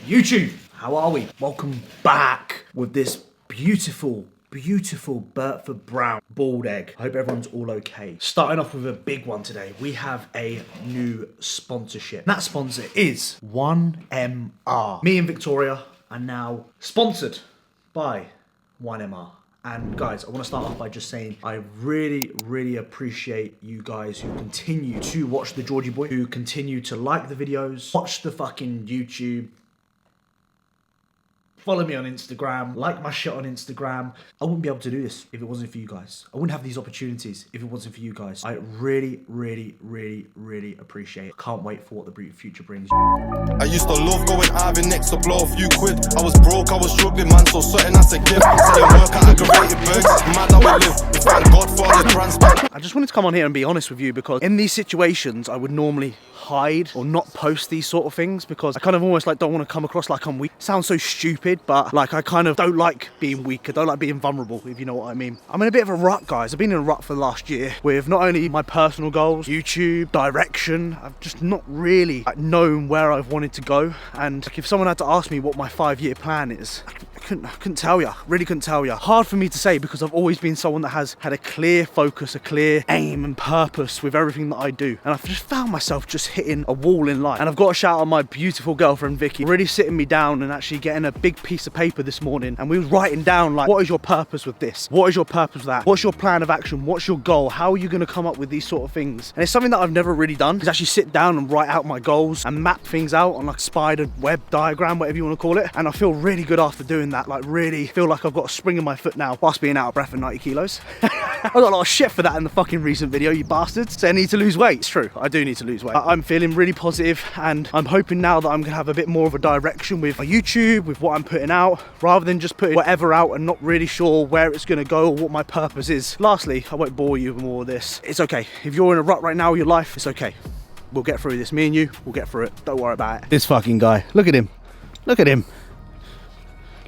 YouTube, how are we? Welcome back with this beautiful Burtford Brown bald egg. I hope everyone's all okay. Starting off with a big one today. We have a new sponsorship. That sponsor is 1MR. Me and Victoria are now sponsored by 1MR. And guys, I want to start off by just saying I really appreciate you guys who continue to watch the Georgie Boy, who continue to like the videos, watch the fucking YouTube, follow me on Instagram, like my shit on Instagram. I wouldn't be able to do this if it wasn't for you guys. I wouldn't have these opportunities if it wasn't for you guys. I really appreciate it. Can't wait for what the future brings. I used to love going Ivy next to blow a few quid. I was broke, I was struggling, man, so certain that's a gift. Selling work at aggravated birds, mad how we live. We thank God for the transport. I just wanted to come on here and be honest with you, because in these situations I would normally hide or not post these sort of things, because I kind of almost like don't want to come across like I'm weak. Sounds so stupid, but like I kind of don't like being weak. I don't like being vulnerable, if you know what I mean. I'm in a bit of a rut, guys. I've been in a rut for the last year with not only my personal goals, YouTube, direction. I've just not really known where I've wanted to go. And like, if someone had to ask me what my 5-year plan is, I couldn't tell you. Really couldn't tell you. Hard for me to say, because I've always been someone that has had a clear focus, a clear aim and purpose with everything that I do. And I've just found myself just hitting a wall in life. And I've got to shout out my beautiful girlfriend Vicky, really sitting me down and actually getting a big piece of paper this morning, and we was writing down like, what is your purpose with this? What is your purpose with that? What's your plan of action? What's your goal? How are you going to come up with these sort of things? And it's something that I've never really done, is actually sit down and write out my goals and map things out on like a spider web diagram, whatever you want to call it. And I feel really good after doing that. Like really feel like I've got a spring in my foot now whilst being out of breath for 90 kilos. I got a lot of shit for that in the fucking recent video, you bastards. So I need to lose weight. It's true, I do need to lose weight. I'm feeling really positive, and I'm hoping now that I'm gonna have a bit more of a direction with my YouTube, with what I'm putting out, rather than just putting whatever out and not really sure where it's gonna go or what my purpose is. Lastly, I won't bore you with more of this. It's okay. If you're in a rut right now in your life, it's okay. We'll get through this. Me and you, we'll get through it. Don't worry about it. This fucking guy, look at him. Look at him.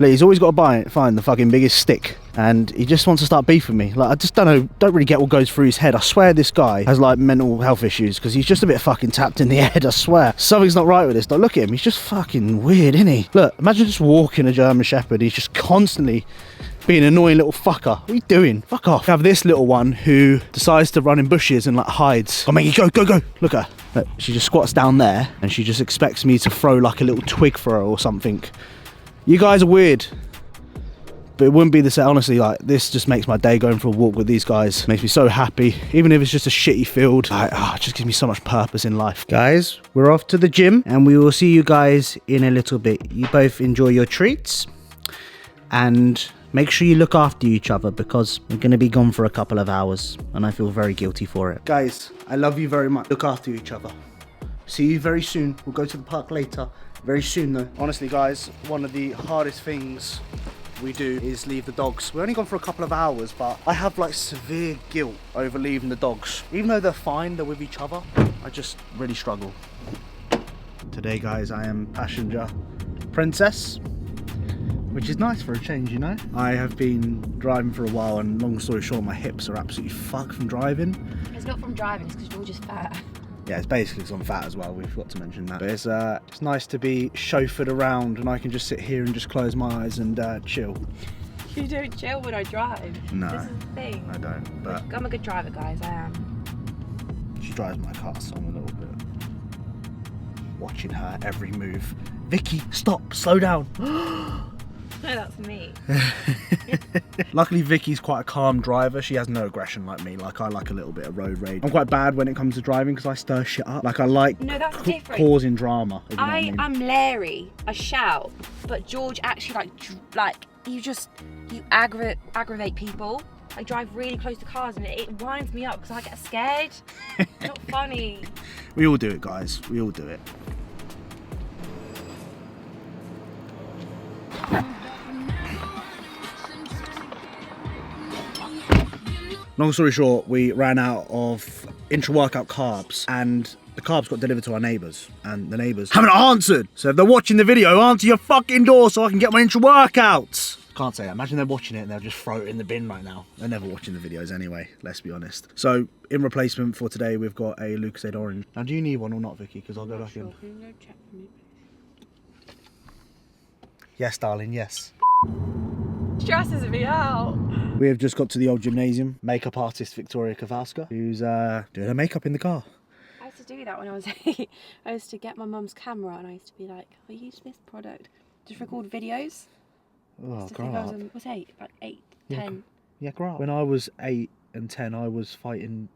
Look, he's always got to find the fucking biggest stick, and he just wants to start beefing me. Like, I just don't really get what goes through his head. I swear this guy has like mental health issues, because he's just a bit fucking tapped in the head. I swear something's not right with this. Like, look at him, he's just fucking weird, isn't he? Look, imagine just walking a German Shepherd. He's just constantly being an annoying little fucker. What are you doing? Fuck off. I have this little one who decides to run in bushes and like hides. Oh, Maggie, go. Look at her. Look, she just squats down there and she just expects me to throw like a little twig for her or something. You guys are weird, but it wouldn't be the same. Honestly, like, this just makes my day going for a walk with these guys. Makes me so happy. Even if it's just a shitty field, it just gives me so much purpose in life. Guys, we're off to the gym, and we will see you guys in a little bit. You both enjoy your treats, and make sure you look after each other, because we're going to be gone for a couple of hours, and I feel very guilty for it. Guys, I love you very much. Look after each other. See you very soon. We'll go to the park later. Very soon though. Honestly guys, one of the hardest things we do is leave the dogs. We're only gone for a couple of hours, but I have like severe guilt over leaving the dogs. Even though they're fine, they're with each other, I just really struggle. Today guys, I am passenger princess, which is nice for a change, you know? I have been driving for a while, and long story short, my hips are absolutely fucked from driving. It's not from driving, it's because George is fat. Yeah, it's basically because I'm fat as well. We've got to mention that. But it's nice to be chauffeured around, and I can just sit here and just close my eyes and chill. You don't chill when I drive. No, this is the thing. I don't. But I'm a good driver, guys. I am. She drives my car, so I'm a little bit watching her every move. Vicky, stop! Slow down. No, that's me. Luckily Vicky's quite a calm driver. She has no aggression like me. Like, I like a little bit of road rage. I'm quite bad when it comes to driving, because I stir shit up. Like, I like causing drama, if you know what I mean. I'm Larry. I shout, but George actually like you aggravate people. I drive really close to cars, and it winds me up because I get scared. It's not funny. We all do it, guys. We all do it. Long story short, we ran out of intra-workout carbs, and the carbs got delivered to our neighbours, and the neighbours haven't answered. So if they're watching the video, answer your fucking door so I can get my intra-workouts. Can't say that. Imagine they're watching it and they'll just throw it in the bin right now. They're never watching the videos anyway, let's be honest. So in replacement for today, we've got a Lucozade Orange. Now, do you need one or not, Vicky? Because I'll go back in. Can you go check for me, Yes, darling, yes. Stresses me out. We have just got to the old gymnasium. Makeup artist Victoria Kowalska, who's doing her makeup in the car. I used to do that when I was 8. I used to get my mum's camera and I used to be like, I use this product. Just record videos. Oh, grow I up. was 8, like 8, Yeah, 10. Yeah, grow up. When I was 8 and 10, I was fighting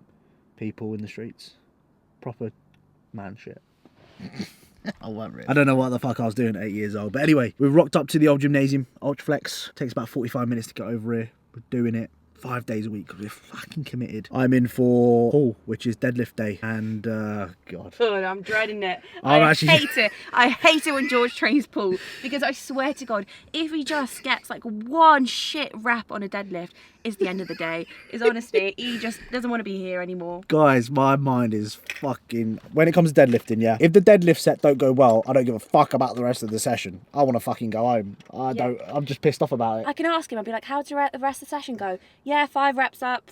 people in the streets. Proper man shit. I won't really. I don't know what the fuck I was doing at 8 years old. But anyway, we've rocked up to the old gymnasium, Ultraflex. Takes about 45 minutes to get over here. We're doing it 5 days a week because we're fucking committed. I'm in for pull, which is deadlift day. And, God. Oh, I'm dreading it. hate it. I hate it when George trains pull because I swear to God, if he just gets like one shit rep on a deadlift, it's the end of the day. Is honestly, he just doesn't want to be here anymore. Guys, my mind is fucking... When it comes to deadlifting, yeah, if the deadlift set don't go well, I don't give a fuck about the rest of the session. I want to fucking go home. I'm just pissed off about it. I can ask him, I'll be like, how did the rest of the session go? Yeah, 5 reps up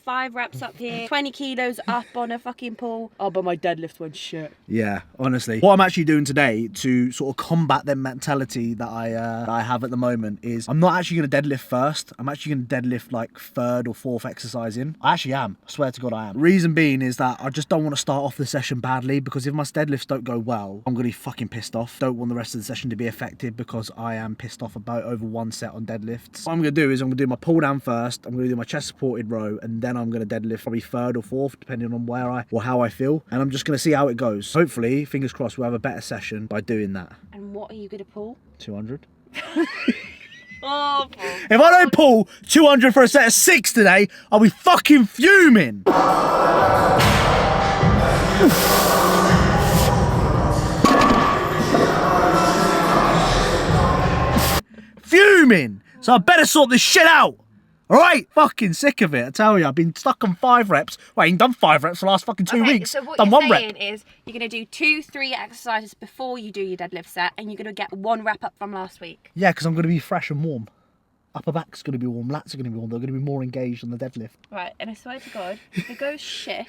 here, 20 kilos up on a fucking pull. Oh, but my deadlift went shit. Yeah, honestly. What I'm actually doing today to sort of combat the mentality that I have at the moment is I'm not actually going to deadlift first. I'm actually going to deadlift like 3rd or 4th exercise in. I actually am. I swear to God I am. Reason being is that I just don't want to start off the session badly because if my deadlifts don't go well, I'm going to be fucking pissed off. Don't want the rest of the session to be effective because I am pissed off about over 1 set on deadlifts. What I'm going to do is I'm going to do my pull down first. I'm going to do my chest supported row and then I'm going to deadlift probably 3rd or 4th depending on how I feel. And I'm just going to see how it goes. Hopefully, fingers crossed, we'll have a better session by doing that. And what are you going to pull? 200. Oh, if I don't pull 200 for a set of 6 today, I'll be fucking fuming. Fuming. So I better sort this shit out. Alright? Fucking sick of it. I tell you, I've been stuck on 5 reps. Well, I ain't done 5 reps for the last fucking 2 weeks. So what done you're 1 saying rep. is you're going to do 2-3 exercises before you do your deadlift set and you're going to get 1 rep up from last week. Yeah, because I'm going to be fresh and warm. Upper back's going to be warm, lats are going to be warm. They're going to be more engaged on the deadlift. Right, and I swear to God, if it goes shit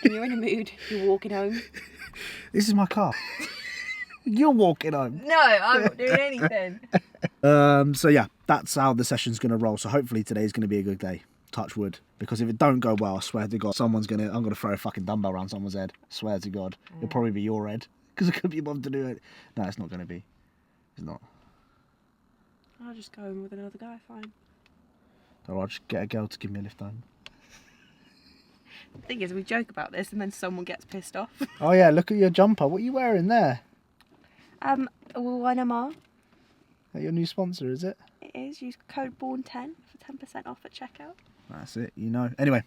and you're in a mood, you're walking home. This is my car. You're walking home. No, I'm not doing anything. So yeah, that's how the session's going to roll. So hopefully today's going to be a good day. Touch wood. Because if it don't go well, I swear to God, I'm going to throw a fucking dumbbell around someone's head. I swear to God. It'll probably be your head. Because I couldn't be bothered to do it. No, it's not going to be. It's not. I'll just go in with another guy, fine. Or I'll just get a girl to give me a lift home. The thing is, we joke about this and then someone gets pissed off. Oh yeah, look at your jumper. What are you wearing there? 1MR. Is that your new sponsor, is it? It is. Use code BORNE10 for 10% off at checkout. That's it, you know. Anyway,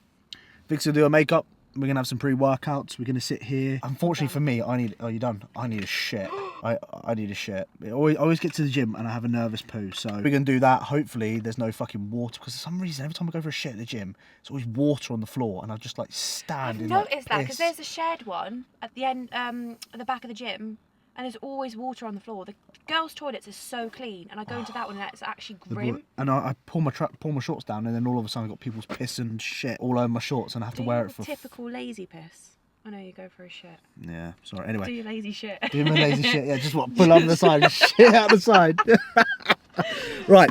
Vic's gonna do her makeup. We're going to have some pre-workouts. We're going to sit here. Unfortunately for me, I need... Oh, you're done? I need a shit. I need a shit. I always get to the gym and I have a nervous poo. So we're going to do that. Hopefully there's no fucking water. Because for some reason, every time I go for a shit at the gym, it's always water on the floor. And I just like stand in I've noticed that because piss. there's a shared one at the end, at the back of the gym. And there's always water on the floor. The girls' toilets are so clean, and I go into that one and it's actually grim. And I pull my shorts down, and then all of a sudden I've got people's piss and shit all over my shorts, and I have to wear it for... Typical lazy piss. I know you go for a shit. Yeah, sorry. Anyway. Do your lazy shit. Do my lazy shit. Yeah, just what? Pull over the side, just shit out the side. Right.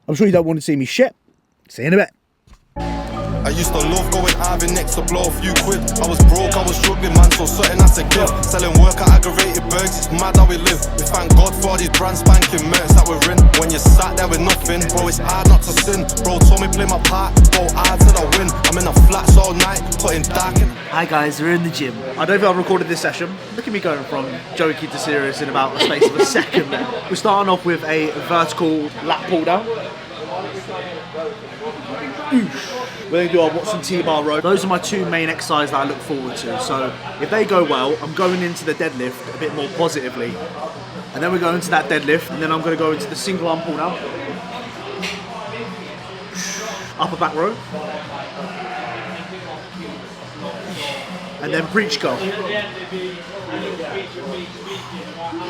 I'm sure you don't want to see me shit. See you in a bit. I used to love going Ivy next to blow a few quid. I was broke, I was struggling, man, so certain that's a gift. Selling work at aggravated burgs, it's mad how we live. We thank God for all these brand spanking mercs that we're in. When you're sat there with nothing, bro, it's hard not to sin. Bro told me play my part, go hard till I win. I'm in the flats all night, putting dark in. Hi guys, we're in the gym. I don't think I've recorded this session. Look at me going from jokey to serious in about the space of a second there. We're starting off with a vertical lat pull down. We're going to do our Watson T-bar row. Those are my 2 main exercises that I look forward to. So if they go well, I'm going into the deadlift a bit more positively. And then we're going into that deadlift, and then I'm going to go into the single arm pull down. Upper back row. And then breech go.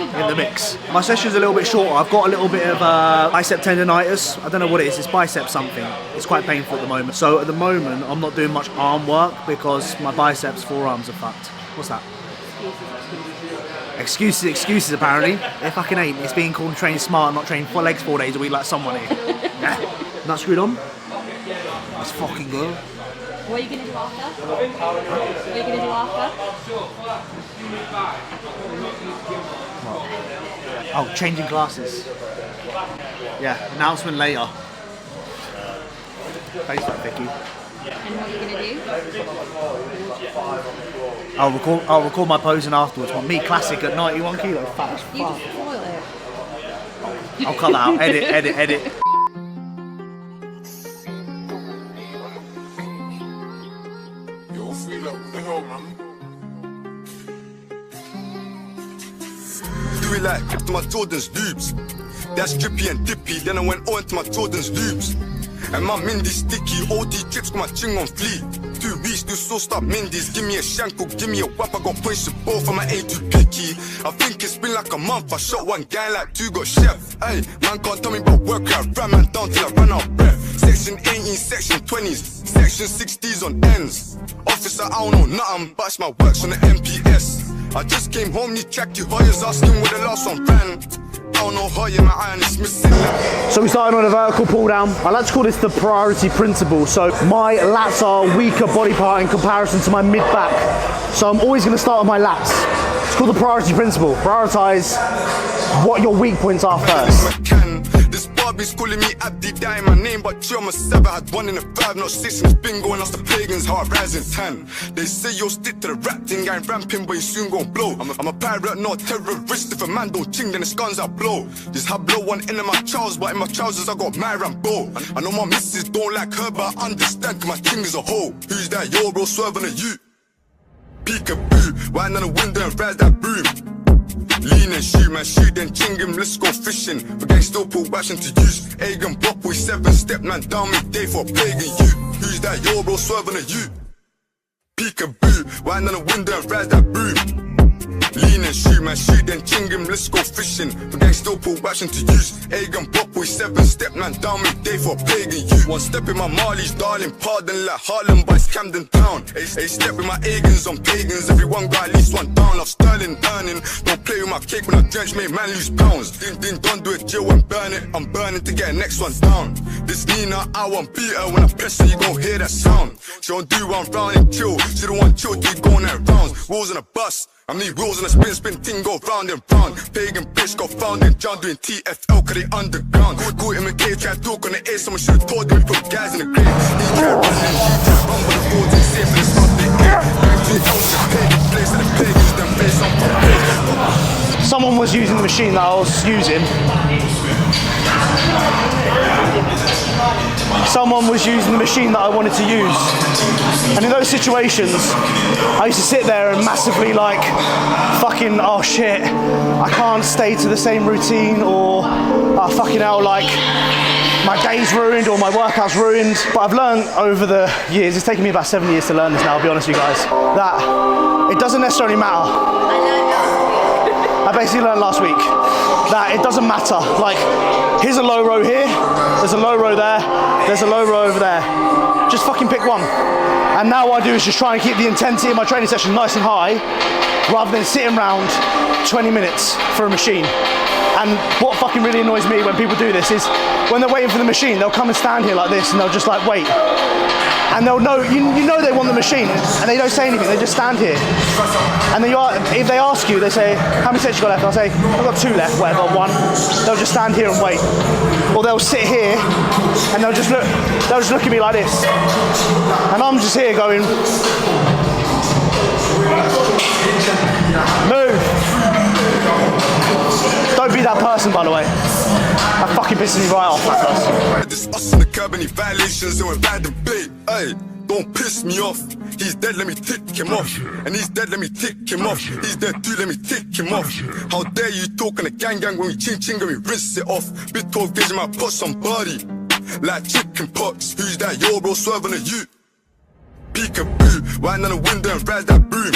In the mix. My session's a little bit shorter. I've got a little bit of bicep tendonitis. I don't know what it is. It's bicep something. It's quite painful at the moment. So at the moment, I'm not doing much arm work because my biceps, forearms are fucked. What's that? Excuses apparently. It fucking ain't. It's being called train smart, not train for legs 4 days a week like someone here. Yeah. Not screwed on? That's fucking good. What are you going to do after? What are you going to do after? Oh, changing classes. Yeah, announcement later. Thanks for that, Vicky. And what are you going to do? I'll record my posing afterwards. Well, me classic at 91 kilos, fat as You fuck. just spoil it. I'll cut that out. Edit. Do it like to my Jordan's loops. That's drippy and dippy. Then I went on to my Jordan's loops. And my Mindy's sticky. OD chips got my ching on fleek. 2 weeks, still sauced up Mindy's. Give me a shank or give me a whap. I got points to both and I ain't too picky. I think it's been like a month. I shot one guy like 2 got chef. Hey, man can't tell me about work. I ran man down till I ran out of breath. Section 18, section 20s, section 60s on ends. Officer, I don't know nothing, but it's my works on the MPS. I just came home, you checked your Hoyas, asking where the last one ran. I don't know Hoya, my iron is missing. So we started on a vertical pull down. I like to call this the priority principle. So my lats are a weaker body part in comparison to my mid back. So I'm always going to start with my lats. It's called the priority principle. Prioritize what your weak points are first. This Barbie's calling me Abdi, dying my name, but I'm a 7. I had 1 in a 5, not 6 since bingo, and us the pagans, heart rising 10. They say you'll stick to the rap thing, I ain't ramping, but you soon gon' blow. I'm a pirate, not a terrorist. If a man don't ching, then his guns I blow. Just have blow one end of my trousers, but in my trousers I got my Rambo. I know my missus don't like her, but I understand, cause my king is a hoe. Who's that? Yo, bro, swerving at you. Peekaboo, wine on the window and ride that broom. Lean and shoot, man, shoot then ching him, let's go fishing. For gang still pull bashing to use. Egan Block with 7 step, man, down midday for plaguing you. Who's that? Yo, bro, swerving at you. Peekaboo, wine on the window and ride that broom. Lean and shoot, man, shoot then ching him, let's go fishing. For gang still pull bashing to use. Egan Block with 7 step, man, down midday for plaguing you. 1 step in my Marley's, darling, pardon like Harlem, but it's Camden Town. A step with my Egans on pagans, everyone got at least 1 down. Off sterling earning, don't play with my cake when I drench, make man lose pounds. Ding, don't do it, jail and burn it. I'm burning to get the next one down. This Nina, I won't beat her. When I press her, you gon' hear that sound. She don't do 1 round and chill. She don't want chill, keep going at rounds. Wheels in a bus. I need wheels in a spin thing, go round and round. Pagan bitch got found in John doing TFL, cause they underground. Good in the cage, try to talk on the air, someone should've told him we put guys in the grave. He can't run and run with the boards and safe in the spot they air. Back to the pagan place and the pagans, them face on page. Someone was using the machine that I was using. Someone was using the machine that I wanted to use. And in those situations, I used to sit there and massively like, fucking, oh shit, I can't stay to the same routine, or fucking hell, like, my day's ruined or my workout's ruined. But I've learned over the years, it's taken me about 7 years to learn this now, I'll be honest with you guys, that it doesn't necessarily matter. I basically learned last week that it doesn't matter. Like, here's a low row here, there's a low row there, there's a low row over there. Just fucking pick one. And now what I do is just try and keep the intensity of my training session nice and high, rather than sitting around 20 minutes for a machine. And what fucking really annoys me when people do this is, when they're waiting for the machine, they'll come and stand here like this and they'll just like wait. And they'll know, you know they want the machine, and they don't say anything, they just stand here. And then if they ask you, they say, how many sets you got left? I'll say, I've got 2 left, whatever, 1. They'll just stand here and wait. Or they'll sit here, and they'll just look at me like this. And I'm just here going, move. Don't be that person, by the way. That fucking pisses me right off, that person. This us in the curb, any violations, and we're bad debate. Hey, don't piss me off. He's dead, let me tick him off. And he's dead, let me tick him off. He's dead too, let me tick him off. How dare you talk on the gang when we ching and we rinse it off. Bit 12 gauge, might put somebody like chicken pox. Who's that? Yo, bro, swerving at you. Peekaboo, wine on the window and ride that broom.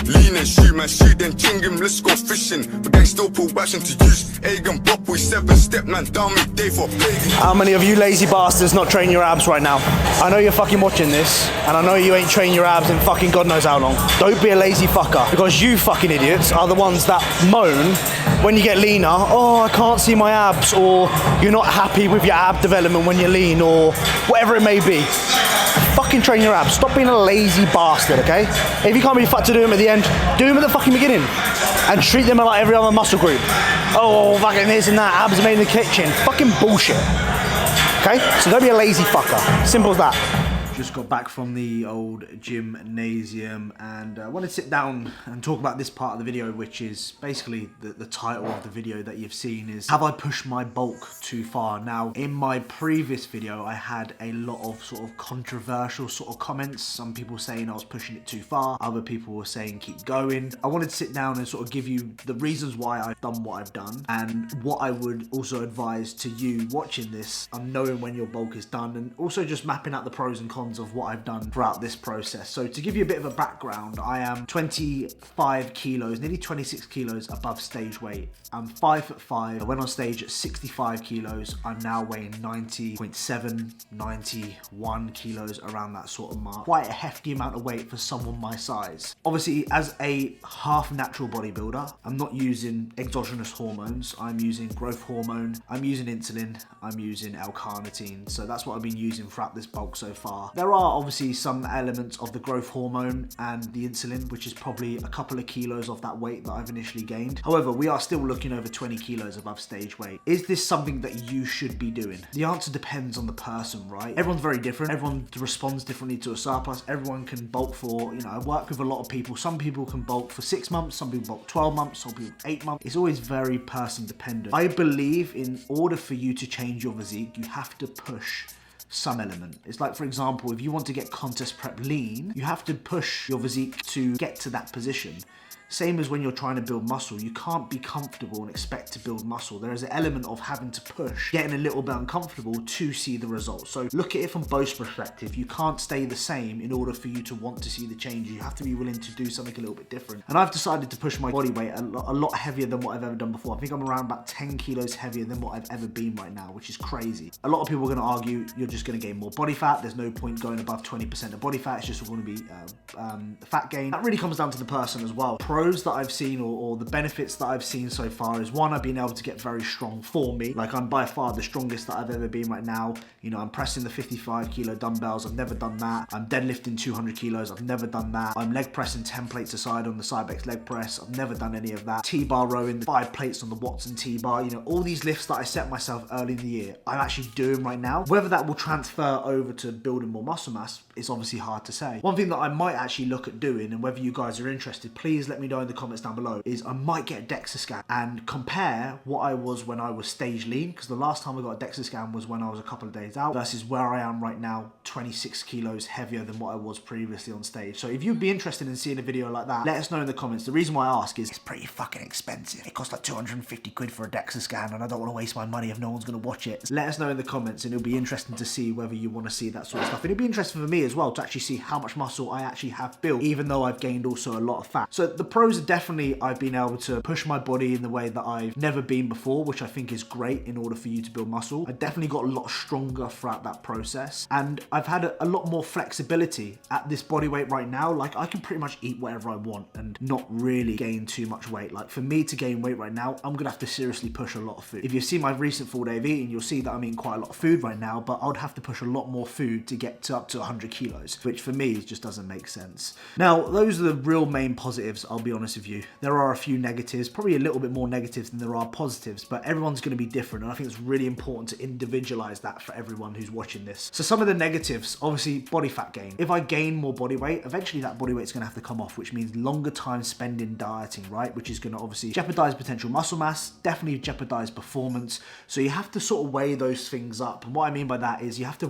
Lean and shoot, man, shoot, then ching him, let's go fishing. But gang still pull back into use. Egan Bop, we 7-step, man, down me day for pagan. How many of you lazy bastards not train your abs right now? I know you're fucking watching this, and I know you ain't trained your abs in fucking God knows how long. Don't be a lazy fucker, because you fucking idiots are the ones that moan when you get leaner, oh, I can't see my abs, or you're not happy with your ab development when you're lean, or whatever it may be. Fucking train your abs. Stop being a lazy bastard, okay? If you can't be fucked to do them at the end, do them at the fucking beginning. And treat them like every other muscle group. Oh, fucking this and that, abs made in the kitchen. Fucking bullshit. Okay? So don't be a lazy fucker. Simple as that. Just got back from the old gymnasium and I wanted to sit down and talk about this part of the video, which is basically the title of the video that you've seen is, have I pushed my bulk too far? Now, in my previous video, I had a lot of sort of controversial sort of comments. Some people saying I was pushing it too far. Other people were saying keep going. I wanted to sit down and sort of give you the reasons why I've done what I've done and what I would also advise to you watching this on knowing when your bulk is done, and also just mapping out the pros and cons of what I've done throughout this process. So to give you a bit of a background, I am 25 kilos, nearly 26 kilos above stage weight. I'm 5'5". I went on stage at 65 kilos. I'm now weighing 90.7, 91 kilos, around that sort of mark. Quite a hefty amount of weight for someone my size. Obviously, as a half natural bodybuilder, I'm not using exogenous hormones. I'm using growth hormone, I'm using insulin, I'm using L-carnitine. So that's what I've been using throughout this bulk so far. There are obviously some elements of the growth hormone and the insulin, which is probably a couple of kilos of that weight that I've initially gained. However, we are still looking over 20 kilos above stage weight. Is this something that you should be doing? The answer depends on the person, right? Everyone's very different. Everyone responds differently to a surplus. Everyone can bulk for, you know, I work with a lot of people. Some people can bulk for 6 months, some people bulk 12 months, some people 8 months. It's always very person dependent. I believe in order for you to change your physique, you have to push some element. It's like, for example, if you want to get contest prep lean, you have to push your physique to get to that position. Same as when you're trying to build muscle. You can't be comfortable and expect to build muscle. There is an element of having to push, getting a little bit uncomfortable to see the results. So look at it from both perspectives. You can't stay the same in order for you to want to see the change. You have to be willing to do something a little bit different. And I've decided to push my body weight a lot heavier than what I've ever done before. I think I'm around about 10 kilos heavier than what I've ever been right now, which is crazy. A lot of people are going to argue you're just going to gain more body fat. There's no point going above 20% of body fat. It's just going to be fat gain. That really comes down to the person as well. Pros that I've seen or the benefits that I've seen so far is, one, I've been able to get very strong for me. Like, I'm by far the strongest that I've ever been right now. You know, I'm pressing the 55 kilo dumbbells. I've never done that. I'm deadlifting 200 kilos. I've never done that. I'm leg pressing 10 plates aside on the Cybex leg press. I've never done any of that. T-bar rowing, 5 plates on the Watson T-bar. You know, all these lifts that I set myself early in the year, I'm actually doing right now. Whether that will transfer over to building more muscle mass, it's obviously hard to say. One thing that I might actually look at doing, and whether you guys are interested, please let me know in the comments down below, is I might get a DEXA scan and compare what I was when I was stage lean, because the last time I got a DEXA scan was when I was a couple of days out, versus where I am right now, 26 kilos heavier than what I was previously on stage. So if you'd be interested in seeing a video like that, let us know in the comments. The reason why I ask is it's pretty fucking expensive. It costs like 250 quid for a DEXA scan, and I don't want to waste my money if no one's going to watch it. Let us know in the comments, and it'll be interesting to see whether you want to see that sort of stuff. And it'll be interesting for me as well to actually see how much muscle I actually have built, even though I've gained also a lot of fat. So the pros are definitely, I've been able to push my body in the way that I've never been before, which I think is great in order for you to build muscle. I definitely got a lot stronger throughout that process, and I've had a lot more flexibility at this body weight right now. Like, I can pretty much eat whatever I want and not really gain too much weight. Like, for me to gain weight right now, I'm gonna have to seriously push a lot of food. If you see my recent full day of eating, you'll see that I'm eating quite a lot of food right now, but I would have to push a lot more food to get to up to 100 kilos, which for me just doesn't make sense. Now, those are the real main positives, I'll be honest with you. There are a few negatives, probably a little bit more negatives than there are positives, but everyone's going to be different, and I think it's really important to individualize that for everyone who's watching this. So some of the negatives, obviously body fat gain. If I gain more body weight, eventually that body weight's going to have to come off, which means longer time spending dieting, right? Which is going to obviously jeopardize potential muscle mass, definitely jeopardize performance. So you have to sort of weigh those things up. And what I mean by that is you have to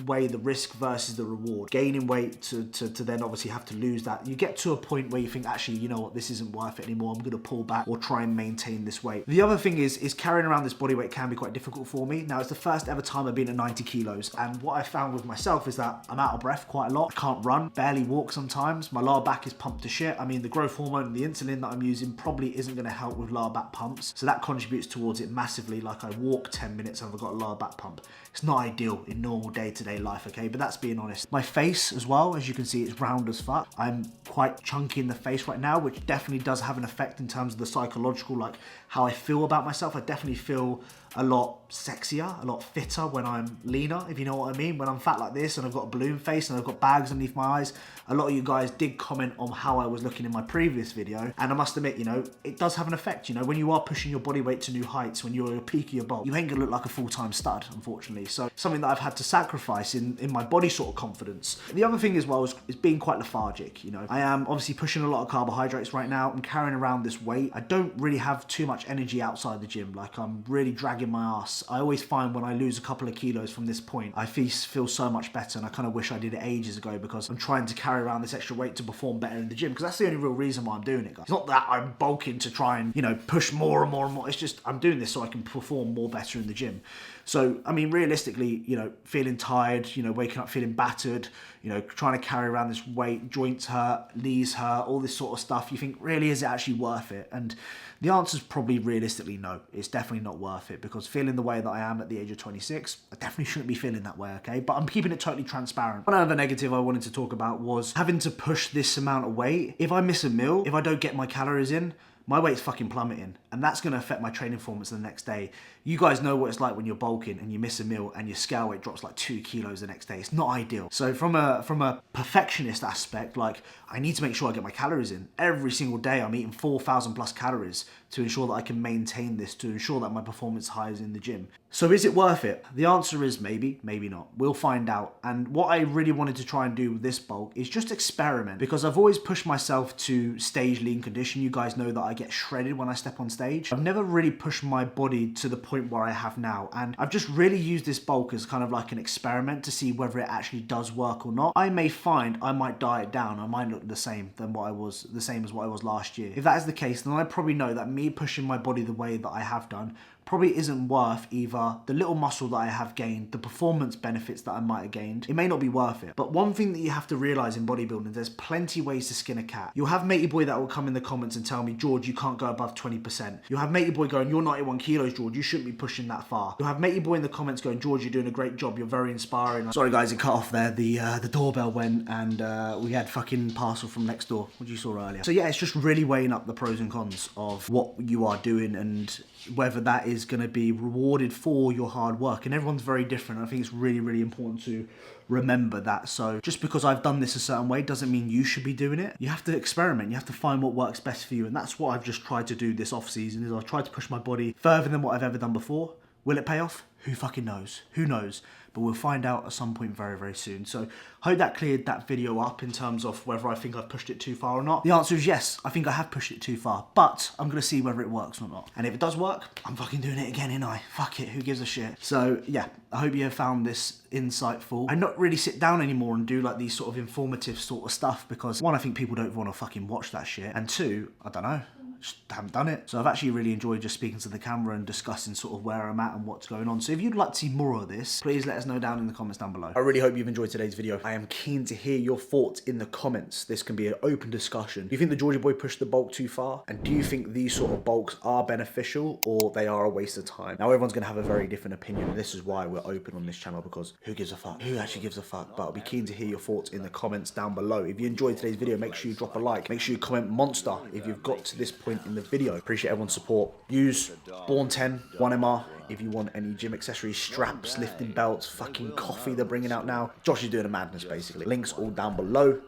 weigh the risk versus the reward. Gaining weight to then obviously have to lose that. You get to a point where you think, actually, you know know what, this isn't worth it anymore. I'm going to pull back or try and maintain this weight. The other thing is carrying around this body weight can be quite difficult for me. Now, it's the first ever time I've been at 90 kilos. And what I found with myself is that I'm out of breath quite a lot. I can't run, barely walk sometimes. My lower back is pumped to shit. I mean, the growth hormone and the insulin that I'm using probably isn't going to help with lower back pumps. So that contributes towards it massively. Like, I walk 10 minutes and I've got a lower back pump. It's not ideal in normal day-to-day life, okay? But that's being honest. My face as well, as you can see, it's round as fuck. I'm quite chunky in the face right now, which definitely does have an effect in terms of the psychological, like how I feel about myself. I definitely feel a lot sexier, a lot fitter when I'm leaner, if you know what I mean. When I'm fat like this and I've got a balloon face and I've got bags underneath my eyes, a lot of you guys did comment on how I was looking in my previous video. And I must admit, you know, it does have an effect. You know, when you are pushing your body weight to new heights, when you're at your peak of your bulk, you ain't gonna look like a full-time stud, unfortunately. So something that I've had to sacrifice in my body sort of confidence. The other thing as well is being quite lethargic, you know. I am obviously pushing a lot of carbohydrates right now. I'm carrying around this weight. I don't really have too much energy outside the gym. Like, I'm really dragging my ass. I always find when I lose a couple of kilos from this point, I feel so much better, and I kind of wish I did it ages ago, because I'm trying to carry around this extra weight to perform better in the gym, because that's the only real reason why I'm doing it, guys. It's not that I'm bulking to try and, you know, push more and more and more. It's just I'm doing this so I can perform more better in the gym. So, I mean, realistically, you know, feeling tired, you know, waking up feeling battered, you know, trying to carry around this weight, joints hurt, knees hurt, all this sort of stuff. You think, really, is it actually worth it? And the answer is probably realistically no. It's definitely not worth it, because feeling the way that I am at the age of 26, I definitely shouldn't be feeling that way, okay? But I'm keeping it totally transparent. One other negative I wanted to talk about was having to push this amount of weight. If I miss a meal, if I don't get my calories in, my weight's fucking plummeting, and that's going to affect my training performance the next day. You guys know what it's like when you're bulking and you miss a meal and your scale weight drops like 2 kilos the next day. It's not ideal. So from a perfectionist aspect, like, I need to make sure I get my calories in. Every single day I'm eating 4,000 plus calories to ensure that I can maintain this, to ensure that my performance high is in the gym. So is it worth it? The answer is maybe, maybe not. We'll find out. And what I really wanted to try and do with this bulk is just experiment, because I've always pushed myself to stage lean condition. You guys know that I get shredded when I step on stage. I've never really pushed my body to the point where I have now, and I've just really used this bulk as kind of like an experiment to see whether it actually does work or not. I may find I might diet down. I might look the same as what I was last year. If that is the case, then I probably know that me pushing my body the way that I have done probably isn't worth either the little muscle that I have gained, the performance benefits that I might have gained. It may not be worth it. But one thing that you have to realize in bodybuilding, there's plenty ways to skin a cat. You'll have matey boy that will come in the comments and tell me, George, you can't go above 20%. You'll have matey boy going, you're 91 kilos, George, you shouldn't be pushing that far. You'll have matey boy in the comments going, George, you're doing a great job, you're very inspiring. Sorry guys, it cut off there. The doorbell went, and we had fucking parcel from next door, which you saw earlier. So yeah, it's just really weighing up the pros and cons of what you are doing and whether that is going to be rewarded for your hard work. And everyone's very different. I think it's really, really important to remember that. So just because I've done this a certain way doesn't mean you should be doing it. You have to experiment. You have to find what works best for you. And that's what I've just tried to do this off season, is I've tried to push my body further than what I've ever done before. Will it pay off? Who fucking knows? Who knows? But we'll find out at some point very, very soon. So I hope that cleared that video up in terms of whether I think I've pushed it too far or not. The answer is yes, I think I have pushed it too far, but I'm going to see whether it works or not. And if it does work, I'm fucking doing it again, ain't I? Fuck it, who gives a shit? So yeah, I hope you have found this insightful. I not really sit down anymore and do like these sort of informative sort of stuff, because one, I think people don't want to fucking watch that shit. And two, I don't know. Just haven't done it. So I've actually really enjoyed just speaking to the camera and discussing sort of where I'm at and what's going on. So if you'd like to see more of this, please let us know down in the comments down below. I really hope you've enjoyed today's video. I am keen to hear your thoughts in the comments. This can be an open discussion. Do you think the Georgie boy pushed the bulk too far? And do you think these sort of bulks are beneficial, or they are a waste of time? Now everyone's gonna have a very different opinion, and this is why we're open on this channel, because who gives a fuck? Who actually gives a fuck? But I'll be keen to hear your thoughts in the comments down below. If you enjoyed today's video, make sure you drop a like. Make sure you comment monster if you've got to this point in the video. Appreciate everyone's support. Use BORNE 10 1MR if you want any gym accessories, straps, lifting belts, fucking coffee they're bringing out now. Josh is doing a madness basically. Links all down below.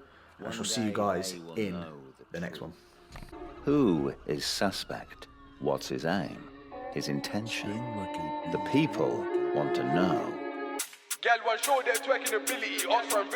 I shall see you guys in the next one. Who is suspect? What's his aim? His intention? The people want to know. Girl, one show their twerking ability. Osborne